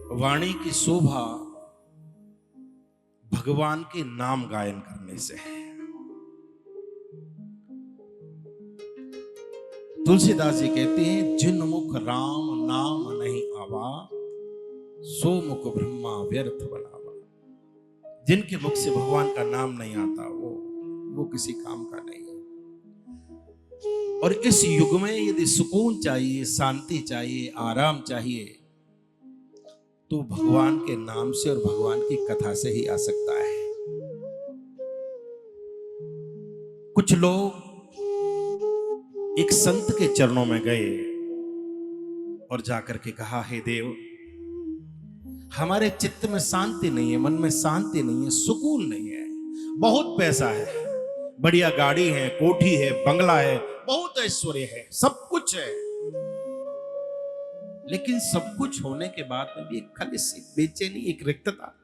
वाणी की शोभा भगवान के नाम गायन करने से है। तुलसीदास जी कहते हैं, जिन मुख राम नाम नहीं आवा, सो मुख ब्रह्मा व्यर्थ बनावा। जिनके मुख से भगवान का नाम नहीं आता, वो किसी काम का नहीं है। और इस युग में यदि सुकून चाहिए, शांति चाहिए, आराम चाहिए, तो भगवान के नाम से और भगवान की कथा से ही आ सकता है। कुछ लोग एक संत के चरणों में गए और जाकर के कहा, हे देव, हमारे चित्त में शांति नहीं है, मन में शांति नहीं है, सुकून नहीं है। बहुत पैसा है, बढ़िया गाड़ी है, कोठी है, बंगला है, बहुत ऐश्वर्य है, सब कुछ है, लेकिन सब कुछ होने के बाद में भी एक खलिश, एक बेचैनी, एक रिक्तता।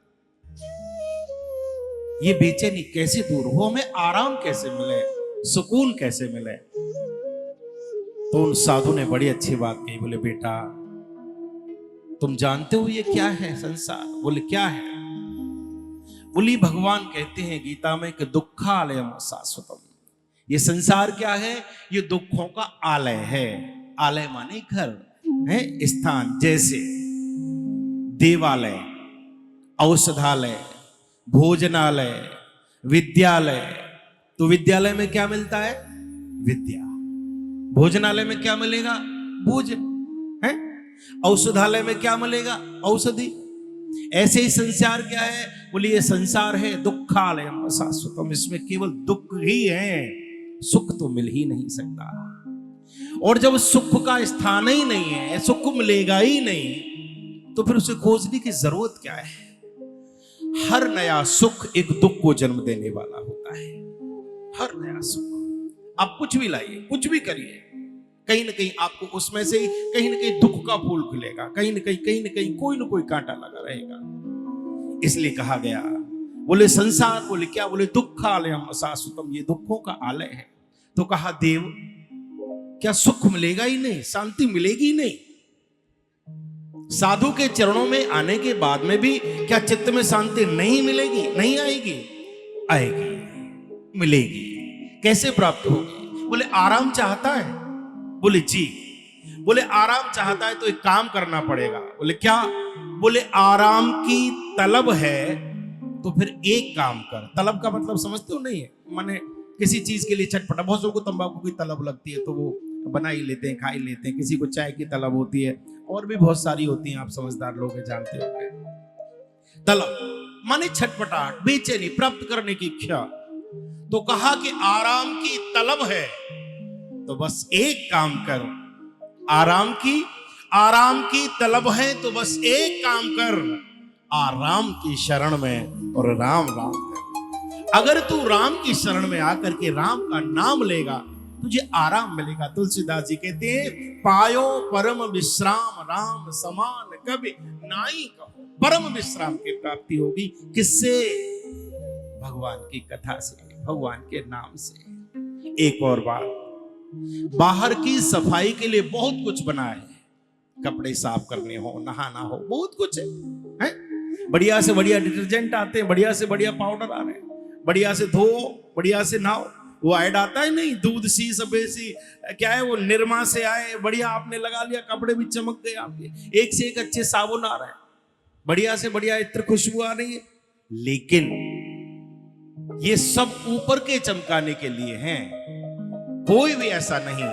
ये बेचैनी कैसे दूर हो? हमें आराम कैसे मिले, सुकून कैसे मिले? तो उन साधु ने बड़ी अच्छी बात कही। बोले, बेटा, तुम जानते हो ये क्या है संसार? बोले, क्या है? बोली, भगवान कहते हैं गीता में कि दुखालयम शाश्वतम। ये संसार क्या है? ये दुखों का आलय है। आलय माने घर है, स्थान। जैसे देवालय, औषधालय, भोजनालय, विद्यालय। तो विद्यालय में क्या मिलता है? विद्या। भोजनालय में क्या मिलेगा? भोजन है। औषधालय में क्या मिलेगा? औषधि। ऐसे ही संसार क्या है? बोलिए, ये संसार है दुखालयम शाश्वतम। इसमें केवल दुख ही है, सुख तो मिल ही नहीं सकता। और जब सुख का स्थान ही नहीं है, सुख मिलेगा ही नहीं, तो फिर उसे खोजने की जरूरत क्या है? हर नया सुख एक दुख को जन्म देने वाला होता है। हर नया सुख, आप कुछ भी लाइए, कुछ भी करिए, कहीं ना कहीं आपको उसमें से कहीं ना कहीं दुख का फूल खुलेगा, कहीं ना कहीं कोई ना कोई कांटा लगा रहेगा। इसलिए कहा गया, बोले संसार, बोले क्या? बोले दुखालयम शाश्वतम, ये दुखों का आलय है। तो कहा, देव, क्या सुख मिलेगा ही नहीं, शांति मिलेगी ही नहीं? साधु के चरणों में आने के बाद में भी क्या चित्त में शांति नहीं मिलेगी? नहीं आएगी? आएगी, मिलेगी। कैसे प्राप्त होगी? बोले, आराम चाहता है? बोले, जी। बोले, आराम चाहता है तो एक काम करना पड़ेगा। बोले, क्या? बोले, आराम की तलब है तो फिर एक काम कर। तलब का मतलब समझते हो? नहीं है माने किसी चीज के लिए छटपटा। बहुत लोगों को तंबाकू की तलब लगती है तो वो बना ही लेते हैं, खा ही लेते हैं। किसी को चाय की तलब होती है, और भी बहुत सारी होती हैं, आप समझदार लोग हैं, जानते होंगे। तलब माने छटपटाहट, बेचैनी, प्राप्त करने की इच्छा। तो कहा कि आराम की तलब है तो बस एक काम कर। आराम की तलब है तो बस एक काम कर, आराम की शरण में और राम राम कर। अगर तू राम की शरण में आकर के राम का नाम लेगा, तुझे आराम मिलेगा। तुलसीदास जी कहते हैं, पायो परम विश्राम राम समान कभी नाई कहो। परम विश्राम की प्राप्ति होगी किससे? भगवान की कथा से, भगवान के नाम से। एक और बात, बाहर की सफाई के लिए बहुत कुछ बना है। कपड़े साफ करने हो, नहाना हो, बहुत कुछ है। बढ़िया से बढ़िया डिटर्जेंट आते हैं, बढ़िया से बढ़िया पाउडर आ रहे हैं, बढ़िया से धो, बढ़िया से नहाओ। वो ऐड आता है नहीं, दूध सी सफेद सी, क्या है वो, निरमा से आए, बढ़िया आपने लगा लिया, कपड़े भी चमक गए आपके। एक से एक अच्छे साबुन आ रहे हैं, बढ़िया से बढ़िया इत्र खुशबू आ रही है। लेकिन ये सब ऊपर के चमकाने के लिए हैं। कोई भी ऐसा नहीं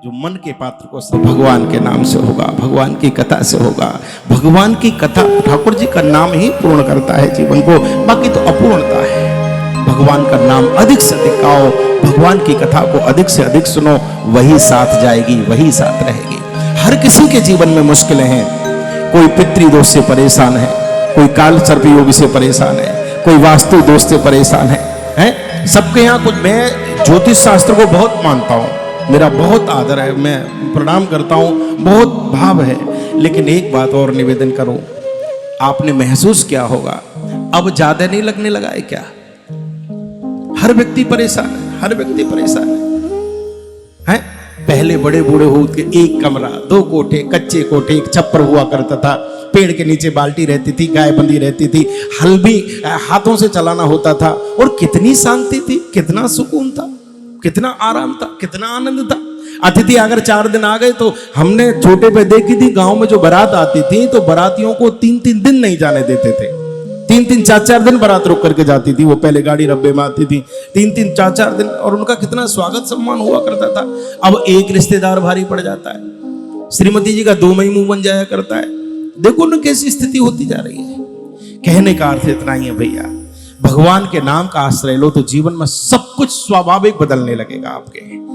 जो मन के पात्र को भगवान के नाम से होगा, भगवान की कथा से होगा। भगवान की कथा, ठाकुर जी का नाम ही पूर्ण करता है जीवन को, बाकी तो अपूर्णता है। भगवान का नाम अधिक से अधिक गाओ, भगवान की कथा को अधिक से अधिक सुनो, वही साथ जाएगी, वही साथ रहेगी। हर किसी के जीवन में मुश्किलें हैं। कोई पितृदोष से परेशान है, कोई काल सर्प योग से परेशान है, कोई वास्तु दोष से परेशान है। सबके यहाँ कुछ। मैं ज्योतिष शास्त्र को बहुत मानता हूँ, मेरा बहुत आदर है, मैं प्रणाम करता हूँ, बहुत भाव है। लेकिन एक बात और निवेदन करूं, आपने महसूस किया होगा, अब ज्यादा नहीं लगने लगा है क्या? हर व्यक्ति परेशान है, हर व्यक्ति परेशान है। पहले बड़े बूढ़े हो के एक कमरा, दो कोठे, कच्चे कोठे, एक छप्पर हुआ करता था, पेड़ के नीचे बाल्टी रहती थी, गाय बंधी रहती थी, हल भी हाथों से चलाना होता था। और कितनी शांति थी, कितना सुकून था, कितना आराम था, कितना आनंद था। अतिथि अगर 4 दिन आ गए तो हमने छोटे पे देखी थी, गांव में जो बारात आती थी तो बारातियों को 3-3 दिन नहीं जाने देते थे। 3-3 4-4 दिन बारात रुक करके जाती थी। वो पहले गाड़ी रब्बे में आती थी, 3-3 4-4 दिन, और उनका कितना स्वागत सम्मान हुआ करता था। अब एक रिश्तेदार भारी पड़ जाता है, श्रीमती जी का 2 मई मुंह बन जाया करता है। देखो ना कैसी स्थिति होती जा रही है। कहने का अर्थ इतना ही है भैया, भगवान के नाम का आश्रय लो तो जीवन में सब कुछ स्वाभाविक बदलने लगेगा आपके।